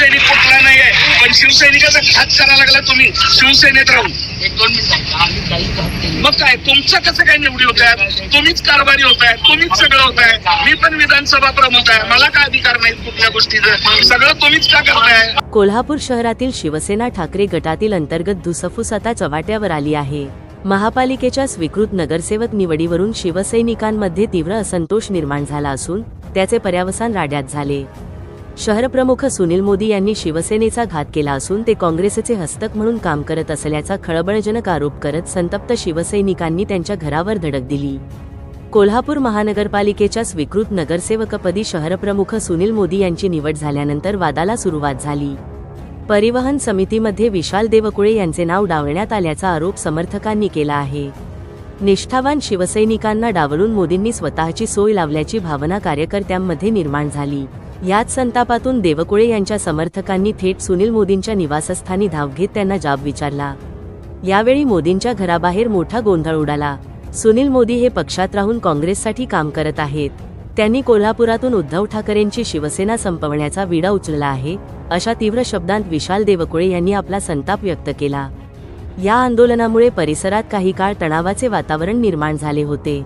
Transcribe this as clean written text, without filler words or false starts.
शिवसैनिक कुठला नाहीये, पण शिवसैनिकाचा घात करायला लागला तुम्ही शिवसेनेत राहून. मग काय तुमचं कसं काय निवडी होत आहे? तुम्हीच कारभारी होत आहे, तुम्हीच सगळं होत आहे. मी पण विधानसभा प्रमुख आहे, मला काय अधिकार नाही कुठल्या गोष्टीचं? सगळं तुम्हीच का करताय? कोल्हापूर शहरातील शिवसेना ठाकरे गटातील अंतर्गत धुसफूस आता चव्हाट्यावर आली आहे. महापालिकेच्या स्वीकृत नगरसेवक निवडीवरून शिवसैनिकांमध्ये तीव्र असंतोष निर्माण झाला असून त्याचे पर्यावसान राड्यात झाले. शहरप्रमुख सुनील मोदी यांनी शिवसेनेचा घात केला असून ते काँग्रेसचे हस्तक म्हणून काम करत असल्याचा खळबळजनक आरोप करत संतप्त शिवसैनिकांनी त्यांच्या घरावर धडक दिली. कोल्हापूर महानगरपालिकेच्या स्वीकृत नगरसेवकपदी शहरप्रमुख सुनील मोदी यांची निवड झाल्यानंतर वादाला सुरुवात झाली. परिवहन समितीमध्ये विशाल देवकुळे यांचे नाव डावलण्यात आल्याचा आरोप समर्थकांनी केला आहे. निष्ठावान शिवसैनिकांना डावलून मोदींनी स्वतःची सोय लावल्याची भावना कार्यकर्त्यांमध्ये निर्माण झाली. याच संतापातून देवकुळे यांच्या समर्थकांनी थेट सुनील मोदींच्या निवासस्थानी धाव घेत त्यांना जाब विचारला. यावेळी मोदींच्या घराबाहेर मोठा गोंधळ उडाला. सुनील मोदी हे पक्षात राहून काँग्रेससाठी काम करत आहेत. त्यांनी कोल्हापुरातून उद्धव ठाकरेंची शिवसेना संपवण्याचा विडा उचलला आहे, अशा तीव्र शब्दांत विशाल देवकुळे यांनी आपला संताप व्यक्त केला. या आंदोलनामुळे परिसरात काही काळ तणावाचे वातावरण निर्माण झाले होते.